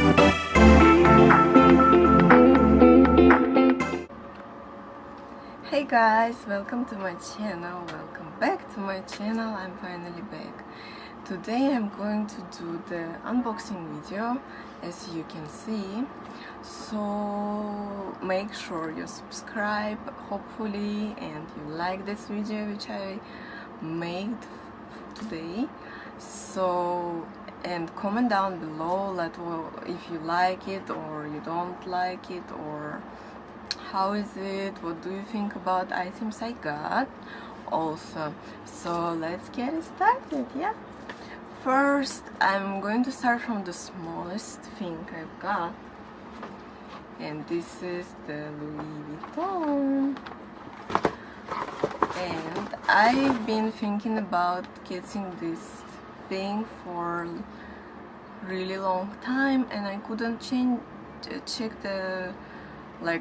Hey guys, welcome to my channel, welcome back to my channel. I'm finally back. Today I'm going to do the unboxing video, as you can see, so make sure you subscribe hopefully and you like this video which I made today. So, and comment down below if you like it or you don't like it, or how is it, what do you think about items I got also. So let's get it started. Yeah, first I'm going to start from the smallest thing I've got, and this is the Louis Vuitton. And I've been thinking about getting this thing for really long time, and I couldn't check the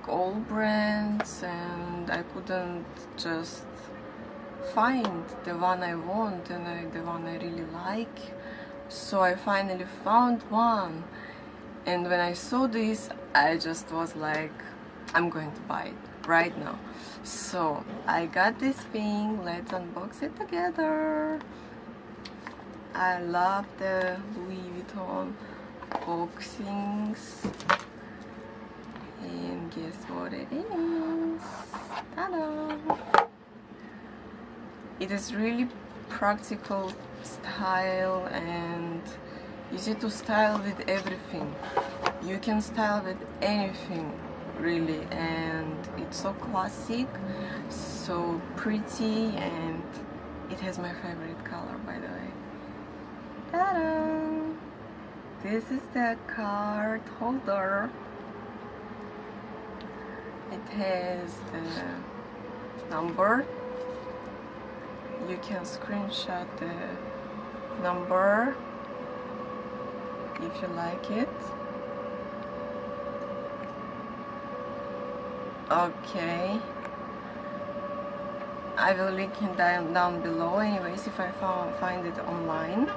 all brands, and I couldn't just find the one I want and the one I really like. So I finally found one, and when I saw this I just was like, I'm going to buy it right now. So I got this thing, let's unbox it together. I love the Louis Vuitton boxings. And guess what it is? Ta-da! It is really practical style and easy to style with everything. You can style with anything really, and it's so classic, so pretty, and it has my favorite color, by the way. Ta-da! This is the card holder. It has the number. You can screenshot the number if you like it. Okay, I will link it down below anyways if I find it online.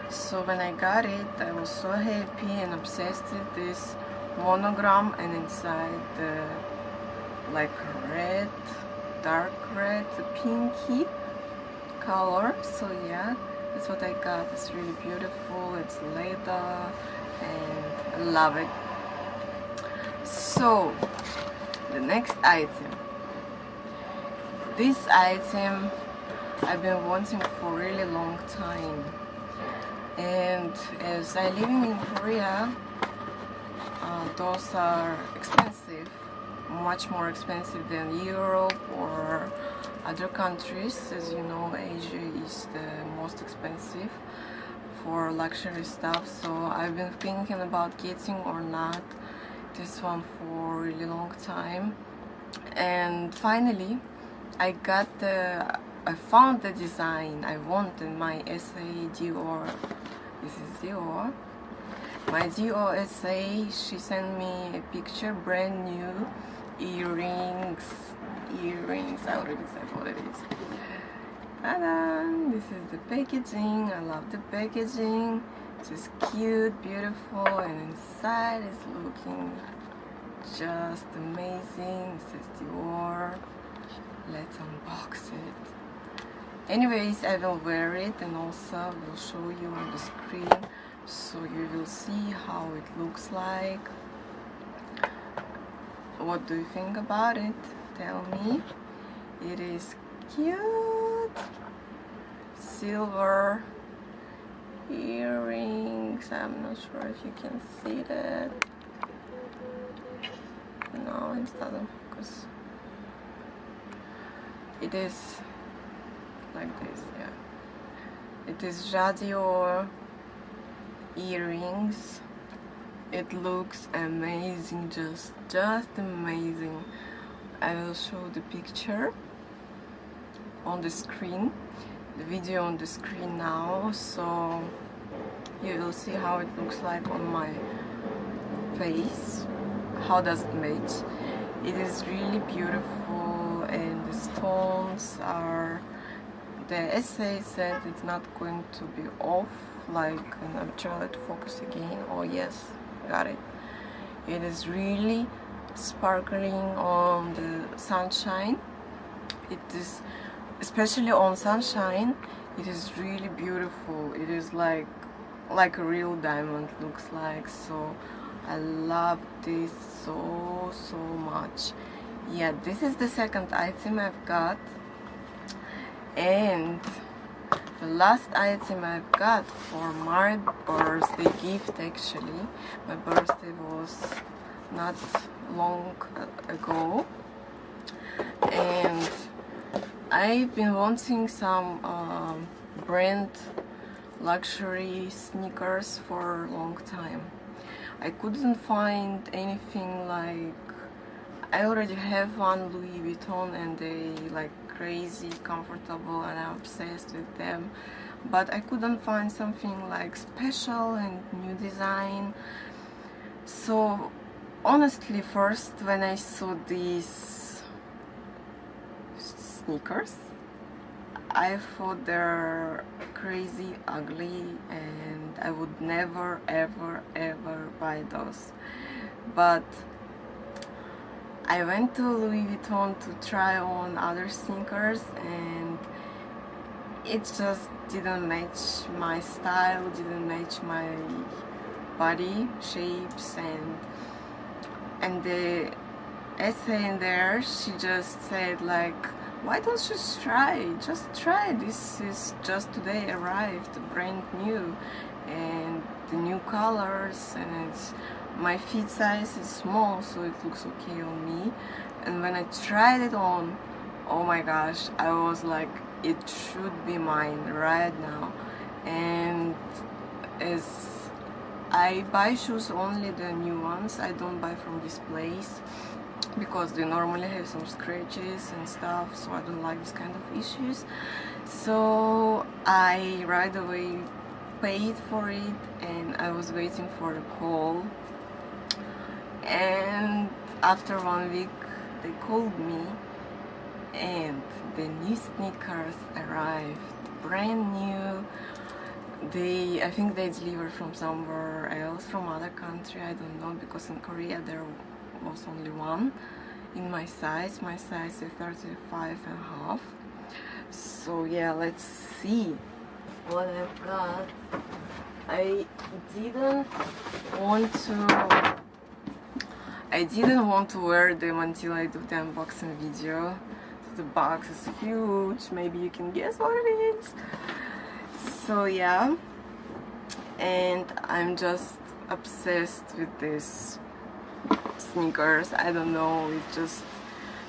So when I got it, I was so happy and obsessed with this monogram, and inside the red, dark red, the pinky color. So yeah, that's what I got. It's really beautiful, it's leather, and I love it. So the next item, this item I've been wanting for a really long time, and as I living in Korea, those are expensive, much more expensive than Europe or other countries. As you know, Asia is the most expensive for luxury stuff. So I've been thinking about getting or not this one for a really long time, and finally I found the design I want in my SA Dior. This is Dior. My Dior SA, she sent me a picture, brand new earrings. I already said what it is. Ta-da! This is the packaging. I love the packaging. It's just cute, beautiful, and inside is looking just amazing. It says Dior. Let's unbox it. Anyways, I will wear it and also will show you on the screen, so you will see how it looks like. What do you think about it? Tell me. It is cute. Silver earrings. I'm not sure if you can see that. No, it doesn't focus. It is like this, yeah. It is Dior earrings. It looks amazing, just amazing. I will show the picture on the screen, the video on the screen now, so you will see how it looks like on my face. How does it match? It is really beautiful, and the stones are, the essay said it's not going to be off, like, and I'm trying to focus again. Oh yes, got it. It is really sparkling on the sunshine. It is, especially on sunshine, it is really beautiful. It is like a real diamond looks like. So I love this so much. Yeah, this is the second item I've got, and the last item I've got for my birthday gift. Actually, my birthday was not long ago, and I've been wanting some brand luxury sneakers for a long time. I couldn't find anything like, I already have one Louis Vuitton and they like crazy comfortable and I'm obsessed with them, but I couldn't find something like special and new design. So honestly, first when I saw these sneakers, I thought they're crazy ugly and I would never ever buy those. But I went to Louis Vuitton to try on other sneakers and it just didn't match my style, didn't match my body shapes, and the essay in there, she just said like, why don't you just try, this is just today arrived, brand new, and the new colors, and it's, my feet size is small so it looks okay on me. And when I tried it on, oh my gosh, I was like, it should be mine right now. And as I buy shoes only the new ones, I don't buy from this place because they normally have some scratches and stuff, so I don't like this kind of issues. So I right away paid for it and I was waiting for the call, and after 1 week they called me and the new sneakers arrived, brand new. I think they delivered from somewhere else, from other country, I don't know, because in Korea there was only one in my size. My size is 35.5. So yeah, let's see what I've got. I didn't want to wear them until I do the unboxing video. The box is huge, maybe you can guess what it is. So yeah, and I'm just obsessed with this sneakers. I don't know, it's just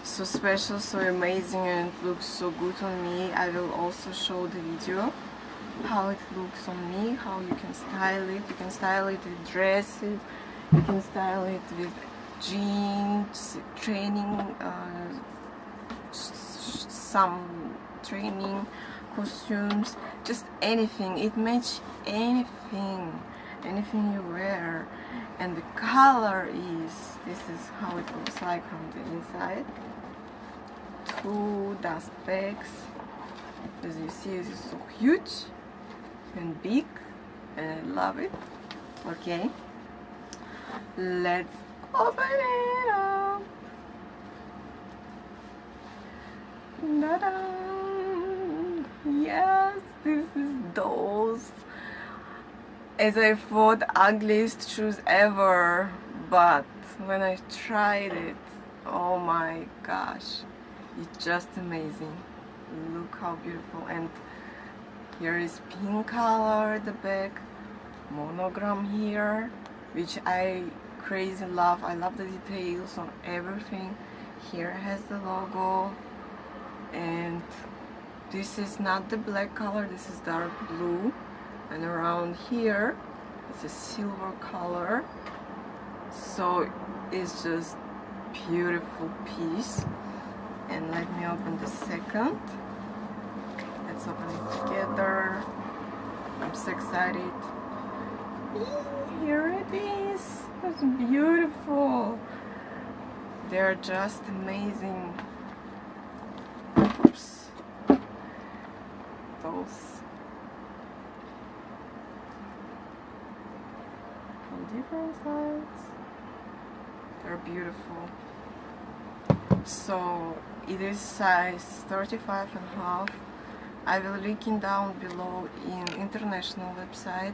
so special, so amazing, and it looks so good on me. I will also show the video how it looks on me, how you can style it. You can style it with dresses, you can style it with jeans, training, some training costumes, just anything. It matches anything you wear. And the color is, this is how it looks like from the inside. 2 dust bags, as you see, it is so huge and big and I love it. Okay, let's open it up. Ta-da! Yes, this is those, as I thought, ugliest shoes ever, but when I tried it, oh my gosh, it's just amazing. Look how beautiful. And here is pink color at the back, monogram here, which I crazy love. I love the details on everything. Here has the logo, and this is not the black color, this is dark blue, and around here it's a silver color. So it's just beautiful piece. And let me open the second. Let's open it together. I'm so excited. Here it is. It's beautiful. They're just amazing. Oops. Those. How different sides. They're beautiful. So it is size 35.5. I will link it down below in international website.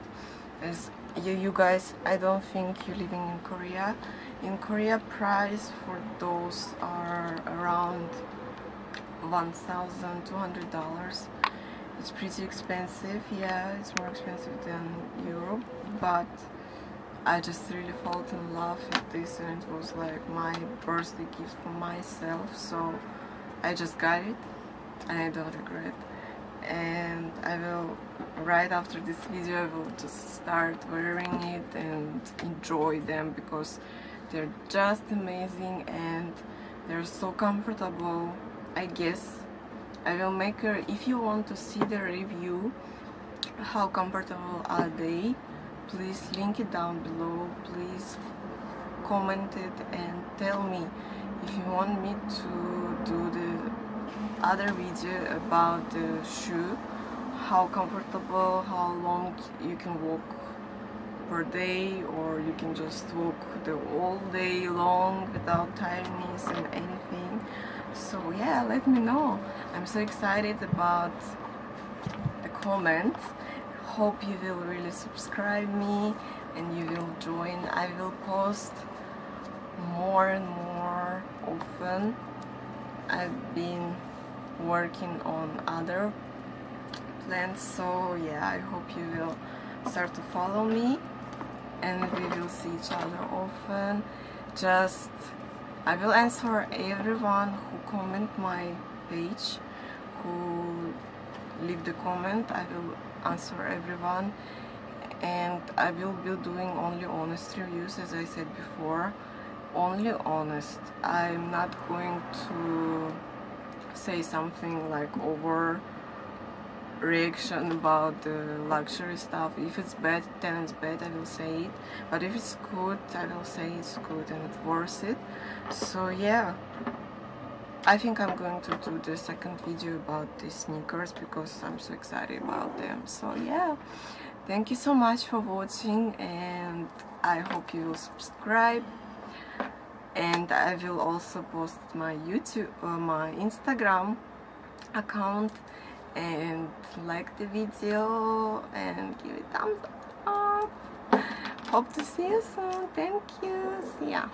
As you guys, I don't think you're living in Korea. In Korea, price for those are around $1,200. It's pretty expensive. Yeah, it's more expensive than Europe, but I just really fell in love with this, and it was like my birthday gift for myself, so I just got it and I don't regret. And I will, right after this video, I will just start wearing it and enjoy them because they're just amazing and they're so comfortable. I guess I will make her, if you want to see the review how comfortable are they, please link it down below. Please comment it and tell me if you want me to do the other video about the shoe, how comfortable, how long you can walk per day, or you can just walk the whole day long without tiredness and anything. So yeah, let me know. I'm so excited about the comments. Hope you will really subscribe me and you will join. I will post more and more often. I've been working on other plans, so yeah, I hope you will start to follow me and we will see each other often. Just I will answer everyone who comment my page, who leave the comment. I will answer everyone, and I will be doing only honest reviews, as I said before. Only honest. I'm not going to say something like over reaction about the luxury stuff. If it's bad, then it's bad, I will say it, but if it's good, I will say it's good and it's worth it. So yeah, I think I'm going to do the second video about these sneakers because I'm so excited about them. So yeah, thank you so much for watching, and I hope you will subscribe. And I will also post my YouTube or my Instagram account, and like the video and give it thumbs up. Hope to see you soon. Thank you. See ya.